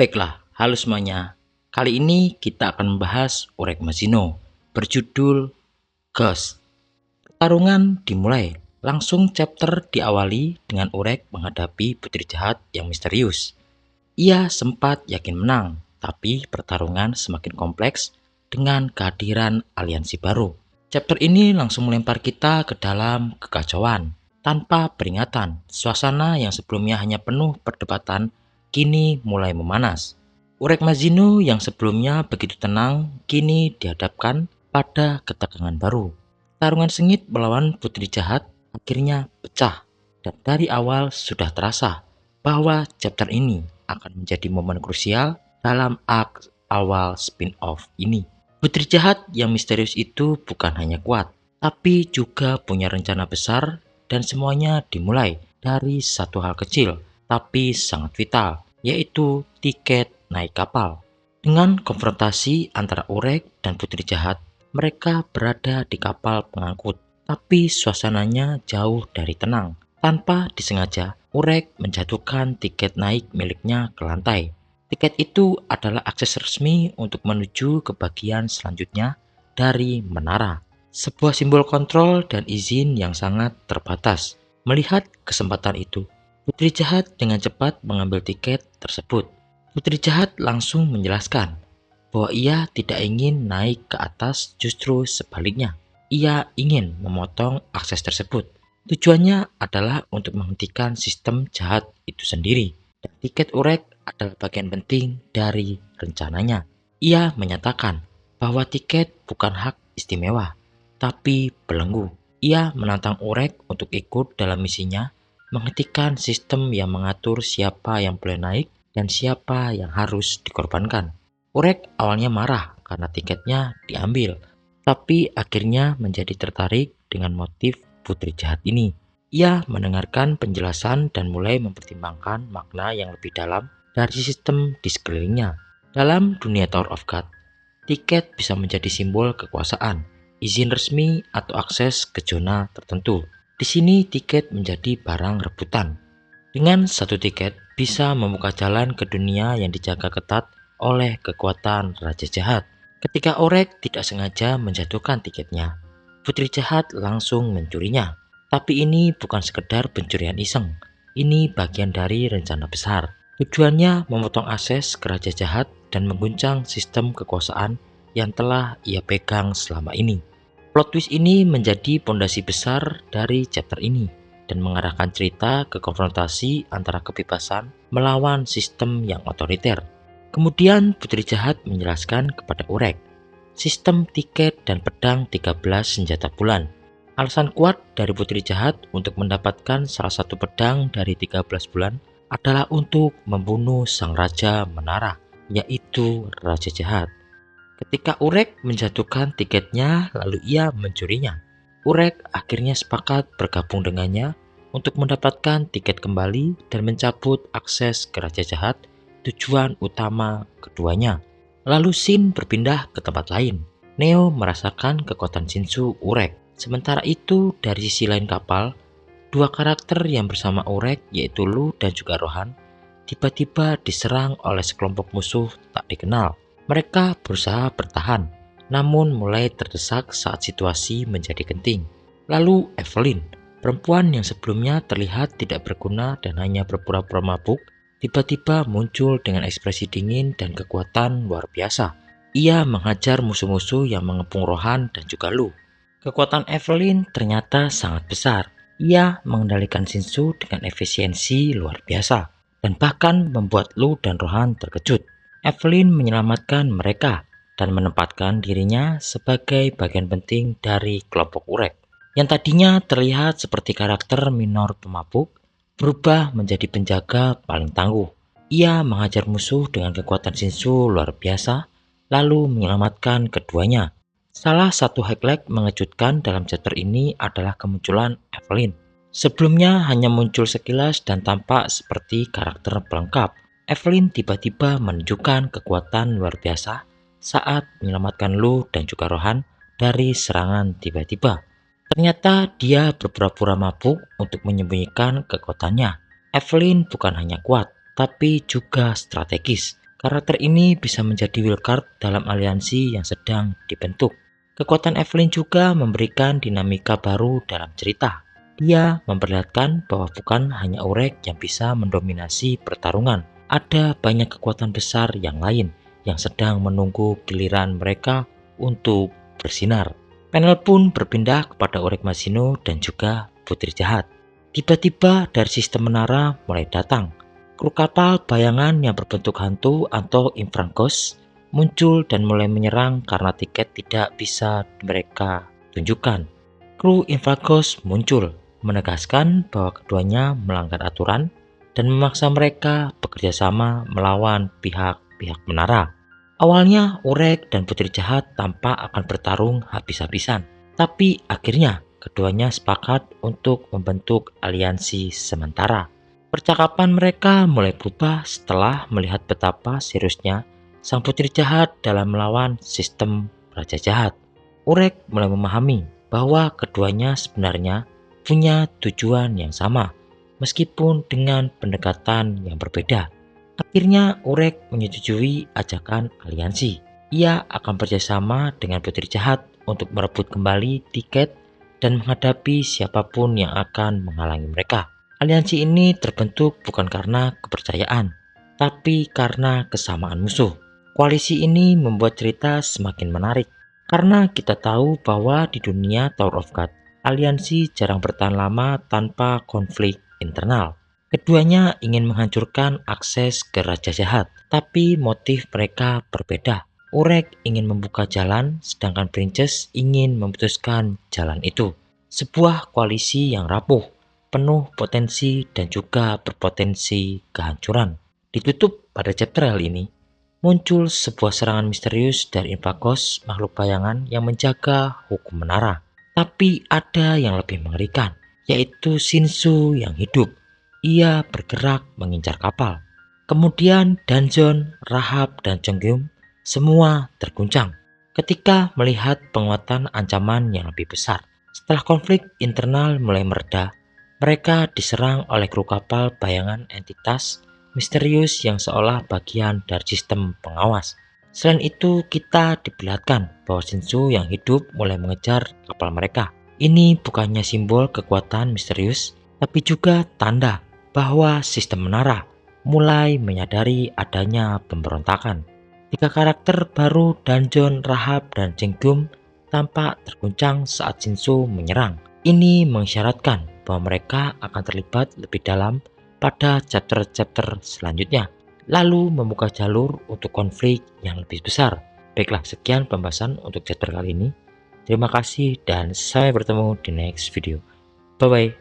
Baiklah, halo semuanya. Kali ini kita akan membahas Urek Mazino berjudul Ghost. Pertarungan dimulai. Langsung chapter diawali dengan Urek menghadapi putri jahat yang misterius. Ia sempat yakin menang, tapi pertarungan semakin kompleks dengan kehadiran aliansi baru. Chapter ini langsung melempar kita ke dalam kekacauan. Tanpa peringatan, suasana yang sebelumnya hanya penuh perdebatan kini mulai memanas. Urek Mazino yang sebelumnya begitu tenang kini dihadapkan pada ketegangan baru. Tarungan sengit melawan putri jahat akhirnya pecah, dan dari awal sudah terasa bahwa chapter ini akan menjadi momen krusial dalam arc awal spin-off ini. Putri jahat yang misterius itu bukan hanya kuat, tapi juga punya rencana besar, dan semuanya dimulai dari satu hal kecil tapi sangat vital, yaitu tiket naik kapal. Dengan konfrontasi antara Urek dan putri jahat, mereka berada di kapal pengangkut, tapi suasananya jauh dari tenang. Tanpa disengaja, Urek menjatuhkan tiket naik miliknya ke lantai. Tiket itu adalah akses resmi untuk menuju ke bagian selanjutnya dari menara. Sebuah simbol kontrol dan izin yang sangat terbatas. Melihat kesempatan itu, putri jahat dengan cepat mengambil tiket tersebut. Putri jahat langsung menjelaskan bahwa ia tidak ingin naik ke atas, justru sebaliknya. Ia ingin memotong akses tersebut. Tujuannya adalah untuk menghentikan sistem jahat itu sendiri. Dan tiket Urek adalah bagian penting dari rencananya. Ia menyatakan bahwa tiket bukan hak istimewa, tapi belenggu. Ia menantang Urek untuk ikut dalam misinya, menghentikan sistem yang mengatur siapa yang boleh naik dan siapa yang harus dikorbankan. Urek awalnya marah karena tiketnya diambil, tapi akhirnya menjadi tertarik dengan motif putri jahat ini. Ia mendengarkan penjelasan dan mulai mempertimbangkan makna yang lebih dalam dari sistem di sekelilingnya. Dalam dunia Tower of God, tiket bisa menjadi simbol kekuasaan, izin resmi, atau akses ke zona tertentu. Di sini tiket menjadi barang rebutan. Dengan satu tiket bisa membuka jalan ke dunia yang dijaga ketat oleh kekuatan Raja Jahat. Ketika Urek tidak sengaja menjatuhkan tiketnya, putri jahat langsung mencurinya. Tapi ini bukan sekedar pencurian iseng. Ini bagian dari rencana besar. Tujuannya memotong akses ke Raja Jahat dan mengguncang sistem kekuasaan yang telah ia pegang selama ini. Plot twist ini menjadi pondasi besar dari chapter ini dan mengarahkan cerita ke konfrontasi antara kebebasan melawan sistem yang otoriter. Kemudian putri jahat menjelaskan kepada Urek sistem tiket dan pedang 13 senjata bulan. Alasan kuat dari putri jahat untuk mendapatkan salah satu pedang dari 13 bulan adalah untuk membunuh sang raja menara, yaitu Raja Jahat. Ketika Urek menjatuhkan tiketnya lalu ia mencurinya, Urek akhirnya sepakat bergabung dengannya untuk mendapatkan tiket kembali dan mencabut akses ke Raja Jahat, tujuan utama keduanya. Lalu Shin berpindah ke tempat lain. Neo merasakan kekuatan Shinsu Urek. Sementara itu dari sisi lain kapal, dua karakter yang bersama Urek yaitu Lu dan juga Rohan tiba-tiba diserang oleh sekelompok musuh tak dikenal. Mereka berusaha bertahan, namun mulai terdesak saat situasi menjadi genting. Lalu Evelyn, perempuan yang sebelumnya terlihat tidak berguna dan hanya berpura-pura mabuk, tiba-tiba muncul dengan ekspresi dingin dan kekuatan luar biasa. Ia menghajar musuh-musuh yang mengepung Rohan dan juga Lu. Kekuatan Evelyn ternyata sangat besar. Ia mengendalikan Shinsu dengan efisiensi luar biasa dan bahkan membuat Lu dan Rohan terkejut. Evelyn menyelamatkan mereka dan menempatkan dirinya sebagai bagian penting dari kelompok Urek. Yang tadinya terlihat seperti karakter minor pemabuk, berubah menjadi penjaga paling tangguh. Ia menghajar musuh dengan kekuatan Shinsu luar biasa, lalu menyelamatkan keduanya. Salah satu highlight mengejutkan dalam chapter ini adalah kemunculan Evelyn. Sebelumnya hanya muncul sekilas dan tampak seperti karakter pelengkap. Evelyn tiba-tiba menunjukkan kekuatan luar biasa saat menyelamatkan Lu dan juga Rohan dari serangan tiba-tiba. Ternyata dia berpura-pura mabuk untuk menyembunyikan kekuatannya. Evelyn bukan hanya kuat, tapi juga strategis. Karakter ini bisa menjadi wildcard dalam aliansi yang sedang dibentuk. Kekuatan Evelyn juga memberikan dinamika baru dalam cerita. Dia memperlihatkan bahwa bukan hanya Urek yang bisa mendominasi pertarungan. Ada banyak kekuatan besar yang lain yang sedang menunggu giliran mereka untuk bersinar. Panel pun berpindah kepada Urek Mazino dan juga Putri Jahat. Tiba-tiba dari sistem menara mulai datang. Kru kapal bayangan yang berbentuk hantu atau Infragos muncul dan mulai menyerang karena tiket tidak bisa mereka tunjukkan. Kru Infragos muncul, menegaskan bahwa keduanya melanggar aturan dan memaksa mereka bekerja sama melawan pihak-pihak menara. Awalnya Urek dan Putri Jahat tampak akan bertarung habis-habisan, tapi akhirnya keduanya sepakat untuk membentuk aliansi sementara. Percakapan mereka mulai berubah setelah melihat betapa seriusnya sang putri jahat dalam melawan sistem raja jahat. Urek mulai memahami bahwa keduanya sebenarnya punya tujuan yang sama, meskipun dengan pendekatan yang berbeda. Akhirnya Urek menyetujui ajakan aliansi. Ia akan bekerjasama dengan putri jahat untuk merebut kembali tiket dan menghadapi siapapun yang akan menghalangi mereka. Aliansi ini terbentuk bukan karena kepercayaan, tapi karena kesamaan musuh. Koalisi ini membuat cerita semakin menarik, karena kita tahu bahwa di dunia Tower of God, aliansi jarang bertahan lama tanpa konflik internal. Keduanya ingin menghancurkan akses ke Raja Jahat, tapi motif mereka berbeda. Urek ingin membuka jalan, sedangkan Princess ingin memutuskan jalan itu. Sebuah koalisi yang rapuh, penuh potensi dan juga berpotensi kehancuran. Ditutup pada chapter kali ini, muncul sebuah serangan misterius dari Infragos, makhluk bayangan yang menjaga hukum menara. Tapi ada yang lebih mengerikan, yaitu Shinsu yang hidup. Ia bergerak mengincar kapal. Kemudian Danjon, Rahab, dan Chongyum semua terguncang ketika melihat penguatan ancaman yang lebih besar. Setelah konflik internal mulai mereda, mereka diserang oleh kru kapal bayangan entitas misterius yang seolah bagian dari sistem pengawas. Selain itu, kita diperlihatkan bahwa Shinsu yang hidup mulai mengejar kapal mereka. Ini bukannya simbol kekuatan misterius, tapi juga tanda bahwa sistem menara mulai menyadari adanya pemberontakan. Tiga karakter baru Danjon, Rahab, dan Jenggum tampak terguncang saat Shinsu menyerang. Ini mengisyaratkan bahwa mereka akan terlibat lebih dalam pada chapter-chapter selanjutnya, lalu membuka jalur untuk konflik yang lebih besar. Baiklah, sekian pembahasan untuk chapter kali ini. Terima kasih dan sampai bertemu di next video. Bye-bye.